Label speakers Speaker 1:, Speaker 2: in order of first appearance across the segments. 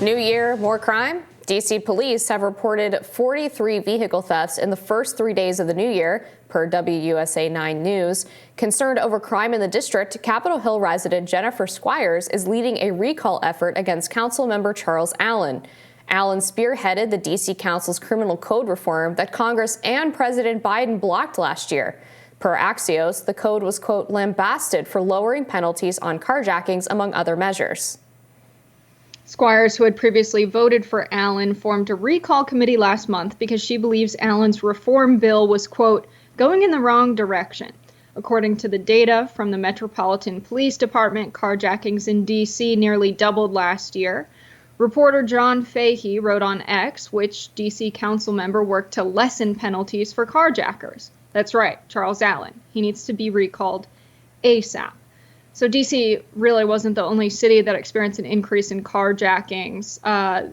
Speaker 1: New year, more crime? D.C. police have reported 43 vehicle thefts in the first 3 days of the new year, per WUSA 9 News. Concerned over crime in the district, Capitol Hill resident Jennifer Squires is leading a recall effort against Councilmember Charles Allen. Allen spearheaded the D.C. Council's criminal code reform that Congress and President Biden blocked last year. Per Axios, the code was, quote, lambasted for lowering penalties on carjackings, among other measures.
Speaker 2: Squires, who had previously voted for Allen, formed a recall committee last month because she believes Allen's reform bill was, quote, going in the wrong direction. According to the data from the Metropolitan Police Department, carjackings in D.C. nearly doubled last year. Reporter John Fahey wrote on X, which D.C. council member worked to lessen penalties for carjackers. That's right, Charles Allen. He needs to be recalled ASAP. So D.C. really wasn't the only city that experienced an increase in carjackings.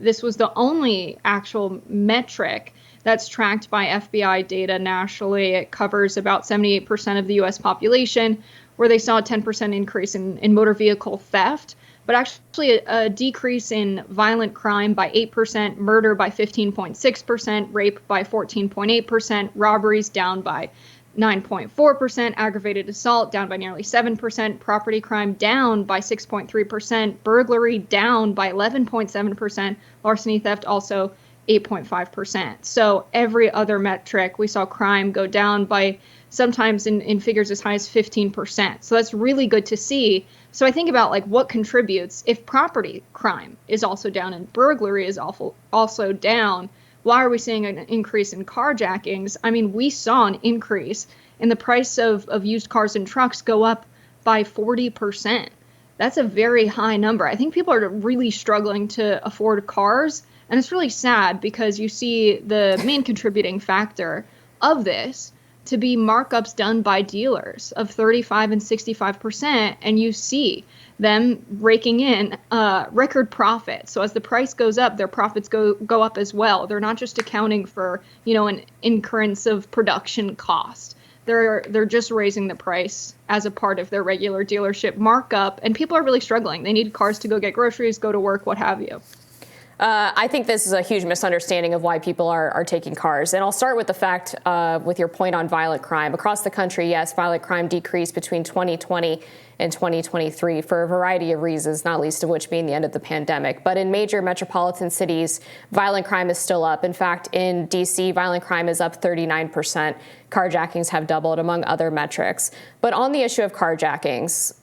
Speaker 2: This was the only actual metric that's tracked by FBI data nationally. It covers about 78% of the U.S. population, where they saw a 10% increase in motor vehicle theft, but actually a decrease in violent crime by 8%, murder by 15.6%, rape by 14.8%, robberies down by 9.4%, aggravated assault down by nearly 7%, property crime down by 6.3%, burglary down by 11.7%, larceny theft also 8.5%. So every other metric, we saw crime go down by sometimes in figures as high as 15%. So that's really good to see. So I think about like what contributes if property crime is also down and burglary is also down. Why are we seeing an increase in carjackings? I mean, we saw an increase in the price of used cars and trucks go up by 40%. That's a very high number. I think people are really struggling to afford cars. And it's really sad because you see the main contributing factor of this to be markups done by dealers of 35 and 65%. And you see them raking in record profits. So as the price goes up, their profits go up as well. They're not just accounting for, an incurrence of production cost. They're just raising the price as a part of their regular dealership markup. And people are really struggling. They need cars to go get groceries, go to work, what have you.
Speaker 1: I think this is a huge misunderstanding of why people are taking cars. And I'll start with the fact, with your point on violent crime. Across the country, yes, violent crime decreased between 2020 and 2023 for a variety of reasons, not least of which being the end of the pandemic. But in major metropolitan cities, violent crime is still up. In fact, in D.C., violent crime is up 39%. Carjackings have doubled, among other metrics. But on the issue of carjackings,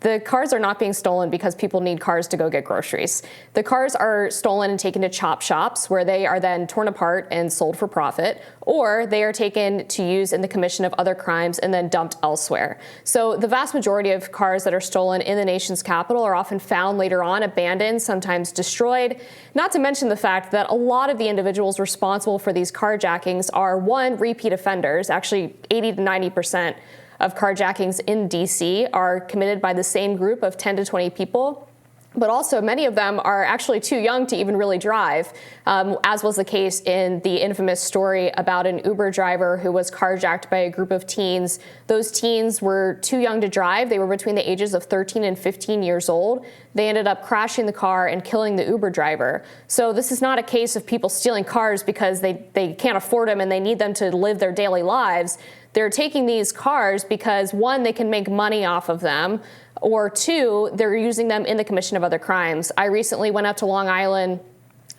Speaker 1: the cars are not being stolen because people need cars to go get groceries. The cars are stolen and taken to chop shops where they are then torn apart and sold for profit, or they are taken to use in the commission of other crimes and then dumped elsewhere. So the vast majority of cars that are stolen in the nation's capital are often found later on abandoned, sometimes destroyed, not to mention the fact that a lot of the individuals responsible for these carjackings are, one, repeat offenders. Actually, 80 to 90% of carjackings in D.C. are committed by the same group of 10 to 20 people. But also many of them are actually too young to even really drive, as was the case in the infamous story about an Uber driver who was carjacked by a group of teens. Those teens were too young to drive. They were between the ages of 13 and 15 years old. They ended up crashing the car and killing the Uber driver. So this is not a case of people stealing cars because they can't afford them and they need them to live their daily lives. They're taking these cars because, one, they can make money off of them, or two, they're using them in the commission of other crimes. I recently went up to Long Island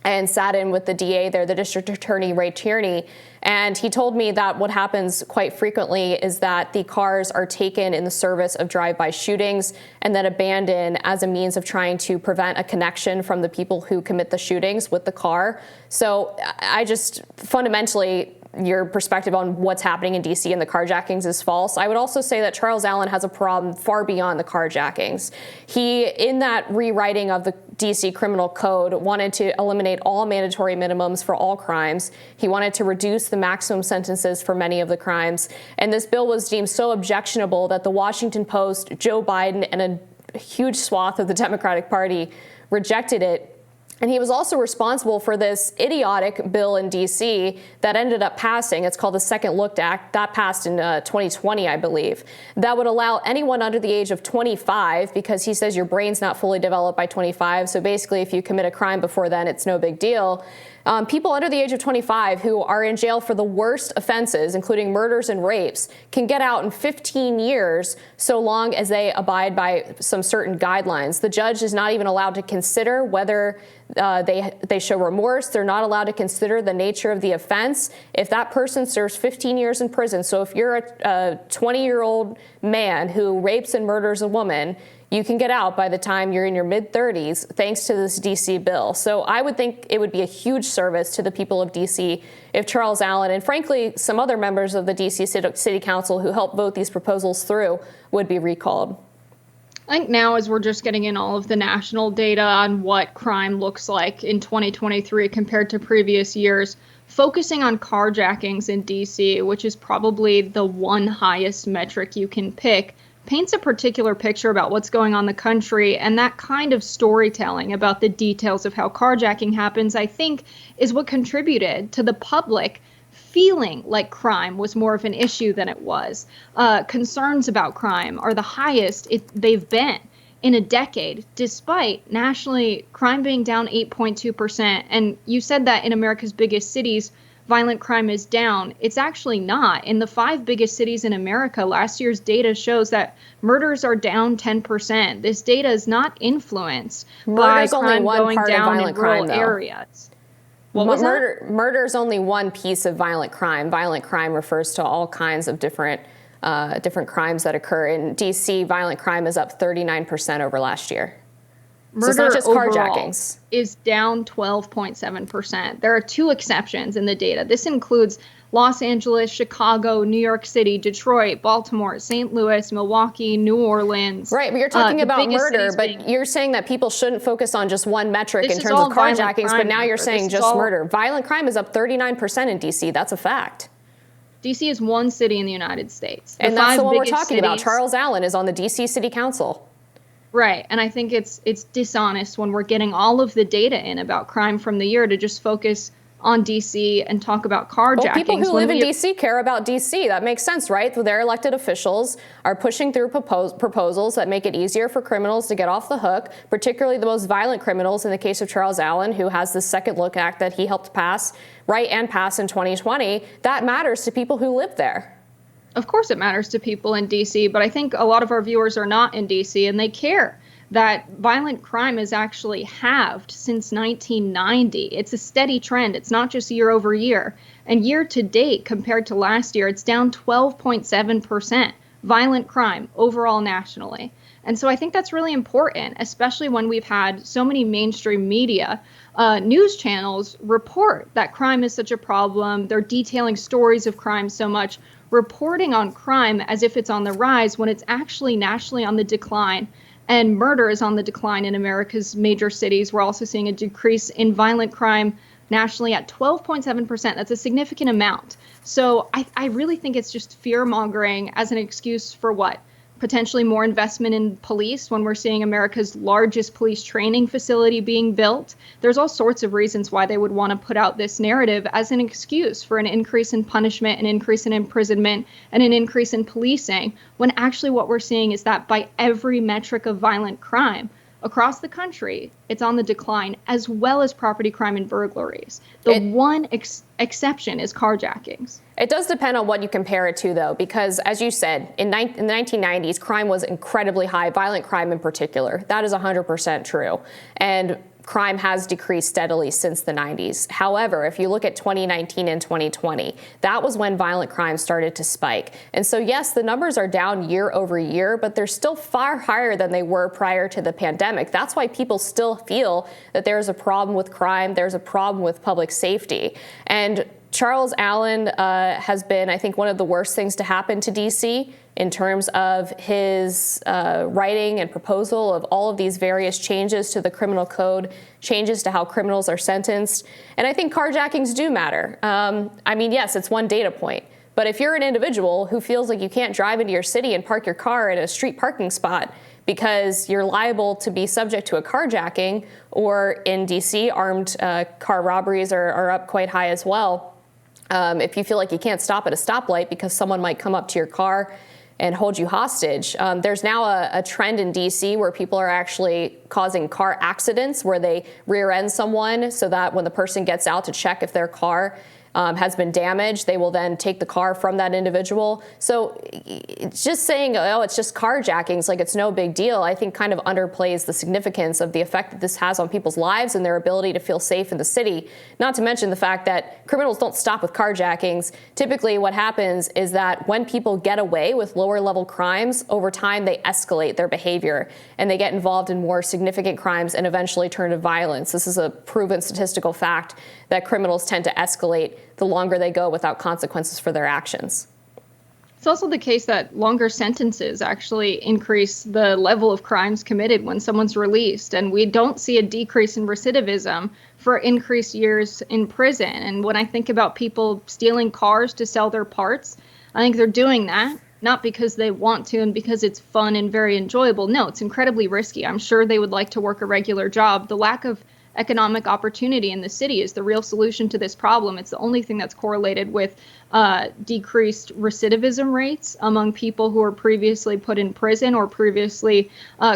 Speaker 1: and sat in with the DA there, the District Attorney Ray Tierney, and he told me that what happens quite frequently is that the cars are taken in the service of drive-by shootings and then abandoned as a means of trying to prevent a connection from the people who commit the shootings with the car. So I just fundamentally, your perspective on what's happening in D.C. and the carjackings is false. I would also say that Charles Allen has a problem far beyond the carjackings. He, in that rewriting of the D.C. criminal code, wanted to eliminate all mandatory minimums for all crimes. He wanted to reduce the maximum sentences for many of the crimes. And this bill was deemed so objectionable that the Washington Post, Joe Biden, and a huge swath of the Democratic Party rejected it. And he was also responsible for this idiotic bill in D.C. that ended up passing. It's called the Second Look Act. That passed in 2020, I believe. That would allow anyone under the age of 25, because he says your brain's not fully developed by 25. So basically, if you commit a crime before then, it's no big deal. People under the age of 25 who are in jail for the worst offenses, including murders and rapes, can get out in 15 years so long as they abide by some certain guidelines. The judge is not even allowed to consider whether they show remorse. They're not allowed to consider the nature of the offense. If that person serves 15 years in prison, so if you're a 20-year-old man who rapes and murders a woman, you can get out by the time you're in your mid-30s, thanks to this D.C. bill. So I would think it would be a huge service to the people of D.C. if Charles Allen, and frankly, some other members of the D.C. City Council who helped vote these proposals through, would be recalled.
Speaker 2: I think now, as we're just getting in all of the national data on what crime looks like in 2023 compared to previous years, focusing on carjackings in D.C., which is probably the one highest metric you can pick, paints a particular picture about what's going on in the country, and that kind of storytelling about the details of how carjacking happens, I think, is what contributed to the public feeling like crime was more of an issue than it was. Concerns about crime are the highest they've been in a decade, despite nationally crime being down 8.2%. And you said that in America's biggest cities, violent crime is down. It's actually not. In the 5 biggest cities in America, last year's data shows that murders are down 10%. This data is not influenced by crime going down in rural areas.
Speaker 1: What was murder is only one piece of violent crime. Violent crime refers to all kinds of different crimes that occur. In D.C., violent crime is up 39% over last year.
Speaker 2: Murder
Speaker 1: so it's not just carjackings.
Speaker 2: Is down 12.7%. There are 2 exceptions in the data. This includes Los Angeles, Chicago, New York City, Detroit, Baltimore, St. Louis, Milwaukee, New Orleans.
Speaker 1: Right, but you're talking about murder, but you're saying that people shouldn't focus on just one metric in terms of carjackings, but now you're saying just murder. Violent crime is up 39% in D.C. That's a fact.
Speaker 2: D.C. is one city in the United States.
Speaker 1: And that's the one we're talking about. Charles Allen is on the D.C. City Council.
Speaker 2: Right, and I think it's dishonest when we're getting all of the data in about crime from the year to just focus on D.C. and talk about carjackings.
Speaker 1: Well, people who live in D.C. care about D.C. That makes sense, right? Their elected officials are pushing through proposals that make it easier for criminals to get off the hook, particularly the most violent criminals in the case of Charles Allen, who has the Second Look Act that he helped pass, and pass in 2020. That matters to people who live there.
Speaker 2: Of course it matters to people in D.C., but I think a lot of our viewers are not in D.C. and they care that violent crime is actually halved since 1990. It's a steady trend. It's not just year over year. And year to date, compared to last year, it's down 12.7%. Violent crime overall nationally. And so I think that's really important, especially when we've had so many mainstream media news channels report that crime is such a problem. They're detailing stories of crime so much, reporting on crime as if it's on the rise when it's actually nationally on the decline. And murder is on the decline in America's major cities. We're also seeing a decrease in violent crime nationally at 12.7%. That's a significant amount. So I really think it's just fear-mongering as an excuse for what? Potentially more investment in police when we're seeing America's largest police training facility being built. There's all sorts of reasons why they would want to put out this narrative as an excuse for an increase in punishment, an increase in imprisonment, and an increase in policing, when actually what we're seeing is that by every metric of violent crime across the country, it's on the decline, as well as property crime and burglaries. The one exception is carjackings.
Speaker 1: It does depend on what you compare it to, though, because as you said, in the 1990s, crime was incredibly high, violent crime in particular. That is 100% true. And crime has decreased steadily since the 90s. However, if you look at 2019 and 2020, that was when violent crime started to spike. And so, yes, the numbers are down year over year, but they're still far higher than they were prior to the pandemic. That's why people still feel that there's a problem with crime, there's a problem with public safety. And Charles Allen has been, I think, one of the worst things to happen to D.C. in terms of his writing and proposal of all of these various changes to the criminal code, changes to how criminals are sentenced. And I think carjackings do matter. I mean, yes, it's one data point. But if you're an individual who feels like you can't drive into your city and park your car in a street parking spot because you're liable to be subject to a carjacking, or in DC, armed car robberies are up quite high as well. If you feel like you can't stop at a stoplight because someone might come up to your car and hold you hostage. There's now a trend in DC where people are actually causing car accidents where they rear end someone so that when the person gets out to check if their car has been damaged, they will then take the car from that individual. So it's just saying, oh, it's just carjackings, like it's no big deal, I think kind of underplays the significance of the effect that this has on people's lives and their ability to feel safe in the city. Not to mention the fact that criminals don't stop with carjackings. Typically what happens is that when people get away with lower level crimes, over time they escalate their behavior and they get involved in more significant crimes and eventually turn to violence. This is a proven statistical fact that criminals tend to escalate the longer they go without consequences for their actions.
Speaker 2: It's also the case that longer sentences actually increase the level of crimes committed when someone's released. And we don't see a decrease in recidivism for increased years in prison. And when I think about people stealing cars to sell their parts, I think they're doing that not because they want to and because it's fun and very enjoyable. No, it's incredibly risky. I'm sure they would like to work a regular job. The lack of economic opportunity in the city is the real solution to this problem. It's the only thing that's correlated with decreased recidivism rates among people who are previously put in prison or previously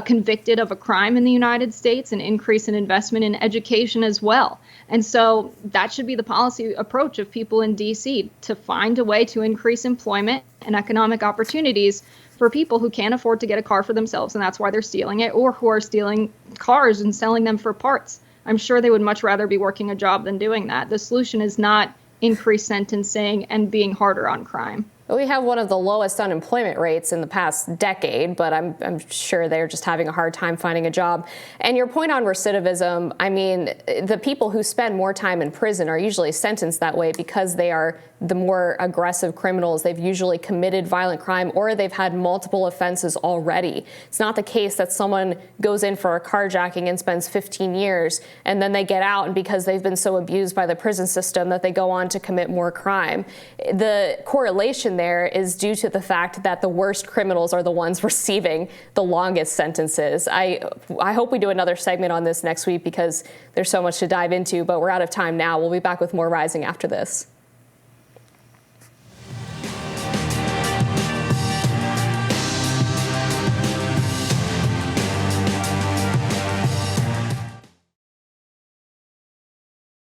Speaker 2: convicted of a crime in the United States, an increase in investment in education as well. And so that should be the policy approach of people in DC, to find a way to increase employment and economic opportunities for people who can't afford to get a car for themselves, and that's why they're stealing it, or who are stealing cars and selling them for parts. I'm sure they would much rather be working a job than doing that. The solution is not increased sentencing and being harder on crime.
Speaker 1: We have one of the lowest unemployment rates in the past decade, but I'm sure they're just having a hard time finding a job. And your point on recidivism, I mean, the people who spend more time in prison are usually sentenced that way because they are the more aggressive criminals. They've usually committed violent crime or they've had multiple offenses already. It's not the case that someone goes in for a carjacking and spends 15 years and then they get out, and because they've been so abused by the prison system that they go on to commit more crime. The correlation there is due to the fact that the worst criminals are the ones receiving the longest sentences. I hope we do another segment on this next week because there's so much to dive into, but we're out of time now. We'll be back with more Rising after this.